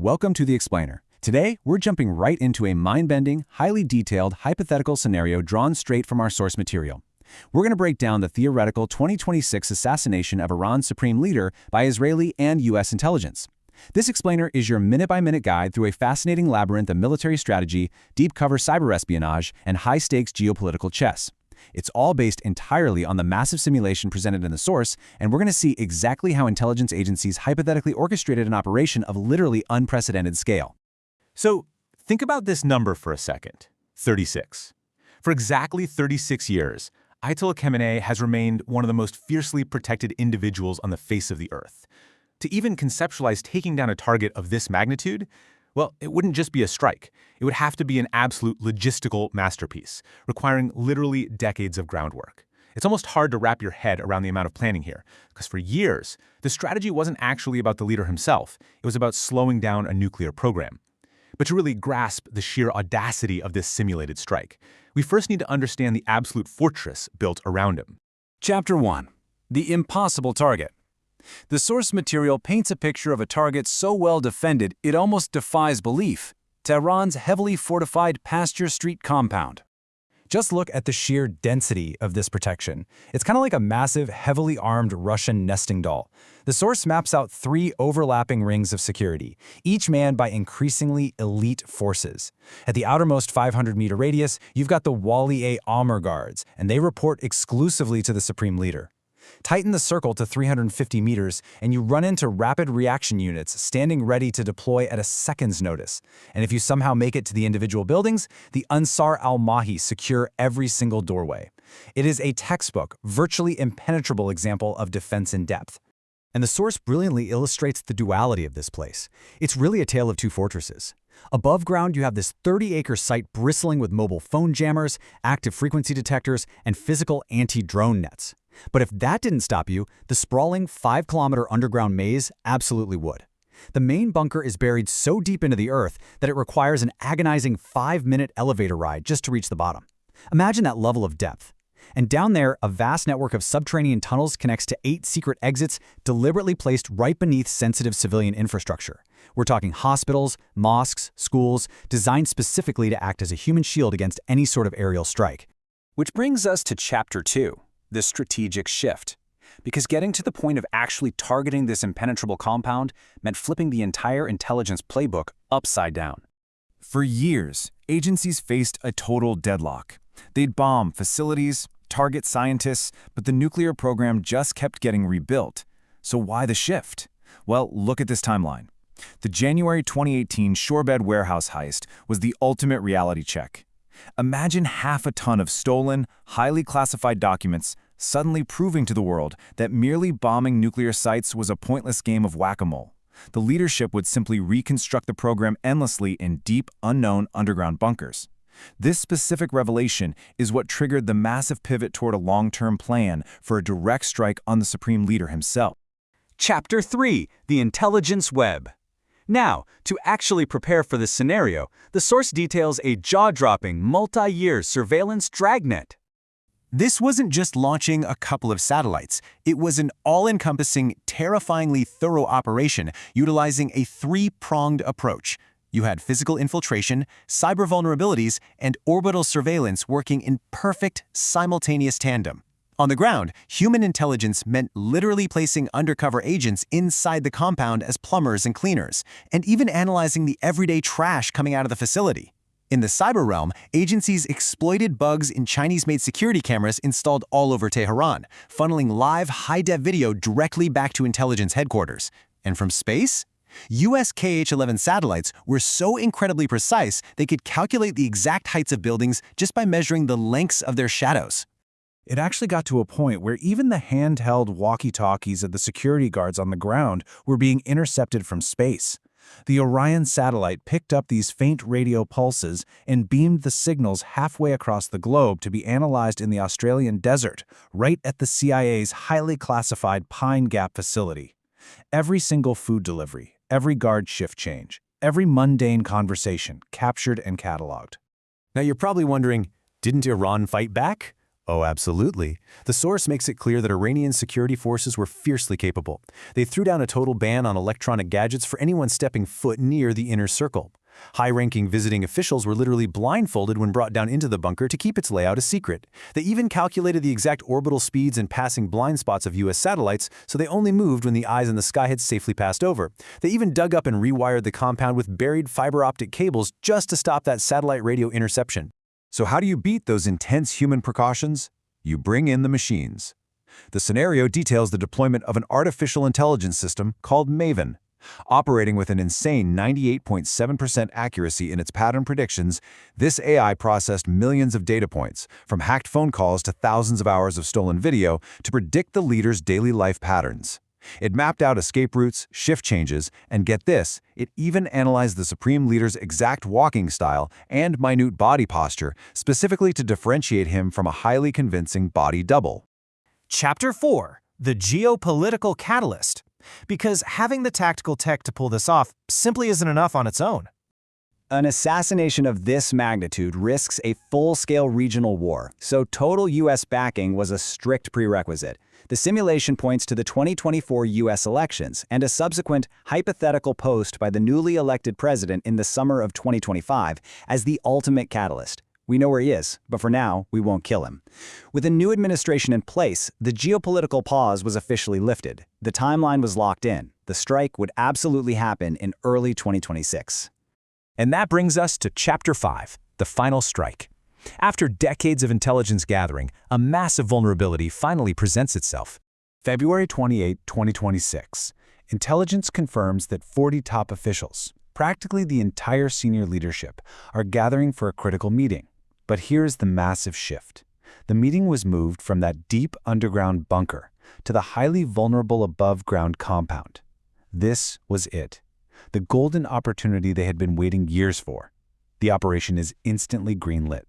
Welcome to The Explainer. Today, we're jumping right into a mind-bending, highly detailed, hypothetical scenario drawn straight from our source material. We're going to break down the theoretical 2026 assassination of Iran's supreme leader by Israeli and U.S. intelligence. This Explainer is your minute-by-minute guide through a fascinating labyrinth of military strategy, deep-cover cyber espionage, and high-stakes geopolitical chess. It's all based entirely on the massive simulation presented in the source, and we're going to see exactly how intelligence agencies hypothetically orchestrated an operation of literally unprecedented scale. So, think about this number for a second, 36. For exactly 36 years, Ayatollah Khamenei has remained one of the most fiercely protected individuals on the face of the earth. To even conceptualize taking down a target of this magnitude, well, it wouldn't just be a strike. It would have to be an absolute logistical masterpiece, requiring literally decades of groundwork. It's almost hard to wrap your head around the amount of planning here, because for years, the strategy wasn't actually about the leader himself. It was about slowing down a nuclear program. But to really grasp the sheer audacity of this simulated strike, we first need to understand the absolute fortress built around him. Chapter 1. The Impossible Target. The source material paints a picture of a target so well defended it almost defies belief: Tehran's heavily fortified Pasture Street compound. Just look at the sheer density of this protection. It's kind of like a massive, heavily armed Russian nesting doll. The source maps out 3 overlapping rings of security, each manned by increasingly elite forces. At the outermost 500-meter radius, you've got the Wali A. Amr guards, and they report exclusively to the supreme leader. Tighten the circle to 350 meters, and you run into rapid reaction units standing ready to deploy at a second's notice. And if you somehow make it to the individual buildings, the Ansar al-Mahi secure every single doorway. It is a textbook, virtually impenetrable example of defense in depth. And the source brilliantly illustrates the duality of this place. It's really a tale of two fortresses. Above ground, you have this 30-acre site bristling with mobile phone jammers, active frequency detectors, and physical anti-drone nets. But if that didn't stop you, the sprawling 5-kilometer underground maze absolutely would. The main bunker is buried so deep into the earth that it requires an agonizing 5-minute elevator ride just to reach the bottom. Imagine that level of depth. And down there, a vast network of subterranean tunnels connects to 8 secret exits deliberately placed right beneath sensitive civilian infrastructure. We're talking hospitals, mosques, schools, designed specifically to act as a human shield against any sort of aerial strike. Which brings us to Chapter 2. The strategic shift. Because getting to the point of actually targeting this impenetrable compound meant flipping the entire intelligence playbook upside down. For years, agencies faced a total deadlock. They'd bomb facilities, target scientists, but the nuclear program just kept getting rebuilt. So why the shift? Well, look at this timeline. The January 2018 shorebed warehouse heist was the ultimate reality check. Imagine half a ton of stolen, highly classified documents suddenly proving to the world that merely bombing nuclear sites was a pointless game of whack-a-mole. The leadership would simply reconstruct the program endlessly in deep, unknown underground bunkers. This specific revelation is what triggered the massive pivot toward a long-term plan for a direct strike on the supreme leader himself. Chapter 3. The Intelligence Web. Now, to actually prepare for this scenario, the source details a jaw-dropping, multi-year surveillance dragnet. This wasn't just launching a couple of satellites. It was an all-encompassing, terrifyingly thorough operation utilizing a 3-pronged approach. You had physical infiltration, cyber vulnerabilities, and orbital surveillance working in perfect, simultaneous tandem. On the ground, human intelligence meant literally placing undercover agents inside the compound as plumbers and cleaners, and even analyzing the everyday trash coming out of the facility. In the cyber realm, agencies exploited bugs in Chinese-made security cameras installed all over Tehran, funneling live high-def video directly back to intelligence headquarters. And from space? US KH-11 satellites were so incredibly precise they could calculate the exact heights of buildings just by measuring the lengths of their shadows. It actually got to a point where even the handheld walkie-talkies of the security guards on the ground were being intercepted from space. The Orion satellite picked up these faint radio pulses and beamed the signals halfway across the globe to be analyzed in the Australian desert, right at the CIA's highly classified Pine Gap facility. Every single food delivery, every guard shift change, every mundane conversation captured and cataloged. Now you're probably wondering, didn't Iran fight back? Oh, absolutely. The source makes it clear that Iranian security forces were fiercely capable. They threw down a total ban on electronic gadgets for anyone stepping foot near the inner circle. High-ranking visiting officials were literally blindfolded when brought down into the bunker to keep its layout a secret. They even calculated the exact orbital speeds and passing blind spots of U.S. satellites, so they only moved when the eyes in the sky had safely passed over. They even dug up and rewired the compound with buried fiber optic cables just to stop that satellite radio interception. So how do you beat those intense human precautions? You bring in the machines. The scenario details the deployment of an artificial intelligence system called Maven. Operating with an insane 98.7% accuracy in its pattern predictions, this AI processed millions of data points, from hacked phone calls to thousands of hours of stolen video, to predict the leader's daily life patterns. It mapped out escape routes, shift changes, and get this, it even analyzed the Supreme Leader's exact walking style and minute body posture, specifically to differentiate him from a highly convincing body double. Chapter 4: The Geopolitical Catalyst. Because having the tactical tech to pull this off simply isn't enough on its own. An assassination of this magnitude risks a full-scale regional war, so total U.S. backing was a strict prerequisite. The simulation points to the 2024 U.S. elections and a subsequent hypothetical post by the newly elected president in the summer of 2025 as the ultimate catalyst. We know where he is, but for now, we won't kill him. With a new administration in place, the geopolitical pause was officially lifted. The timeline was locked in. The strike would absolutely happen in early 2026. And that brings us to Chapter 5, the final strike. After decades of intelligence gathering, a massive vulnerability finally presents itself. February 28, 2026. Intelligence confirms that 40 top officials, practically the entire senior leadership, are gathering for a critical meeting. But here's the massive shift. The meeting was moved from that deep underground bunker to the highly vulnerable above-ground compound. This was it. The golden opportunity they had been waiting years for. The operation is instantly greenlit.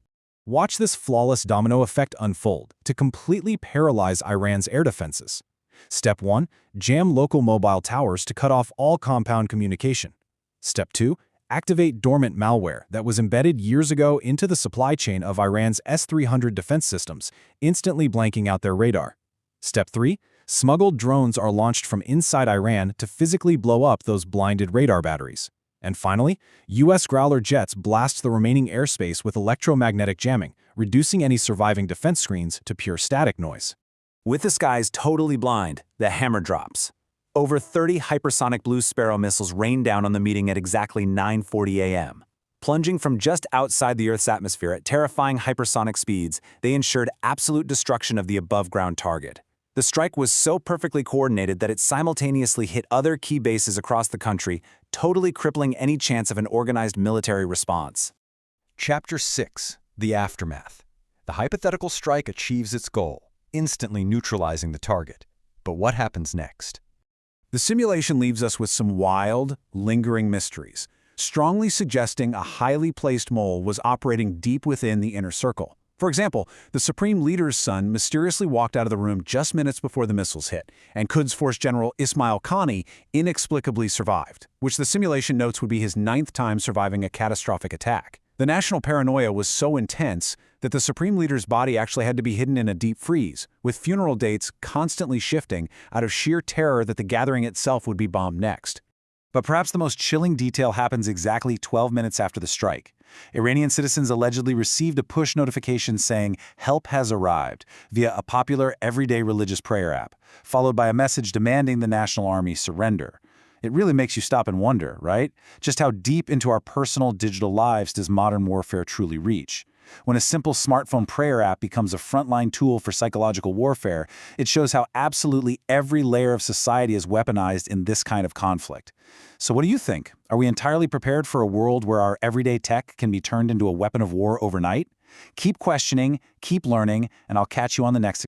Watch this flawless domino effect unfold to completely paralyze Iran's air defenses. Step 1. Jam local mobile towers to cut off all compound communication. Step 2. Activate dormant malware that was embedded years ago into the supply chain of Iran's S-300 defense systems, instantly blanking out their radar. Step 3. Smuggled drones are launched from inside Iran to physically blow up those blinded radar batteries. And finally, U.S. Growler jets blast the remaining airspace with electromagnetic jamming, reducing any surviving defense screens to pure static noise. With the skies totally blind, the hammer drops. Over 30 hypersonic Blue Sparrow missiles rained down on the meeting at exactly 9:40 a.m. Plunging from just outside the Earth's atmosphere at terrifying hypersonic speeds, they ensured absolute destruction of the above-ground target. The strike was so perfectly coordinated that it simultaneously hit other key bases across the country, totally crippling any chance of an organized military response. Chapter 6. The Aftermath. The hypothetical strike achieves its goal, instantly neutralizing the target. But what happens next? The simulation leaves us with some wild, lingering mysteries, strongly suggesting a highly placed mole was operating deep within the inner circle. For example, the Supreme Leader's son mysteriously walked out of the room just minutes before the missiles hit, and Quds Force General Ismail Khani inexplicably survived, which the simulation notes would be his 9th time surviving a catastrophic attack. The national paranoia was so intense that the Supreme Leader's body actually had to be hidden in a deep freeze, with funeral dates constantly shifting out of sheer terror that the gathering itself would be bombed next. But perhaps the most chilling detail happens exactly 12 minutes after the strike. Iranian citizens allegedly received a push notification saying help has arrived via a popular everyday religious prayer app, followed by a message demanding the National Army surrender. It really makes you stop and wonder, right? Just how deep into our personal digital lives does modern warfare truly reach? When a simple smartphone prayer app becomes a frontline tool for psychological warfare, it shows how absolutely every layer of society is weaponized in this kind of conflict. So what do you think? Are we entirely prepared for a world where our everyday tech can be turned into a weapon of war overnight? Keep questioning, keep learning, and I'll catch you on the next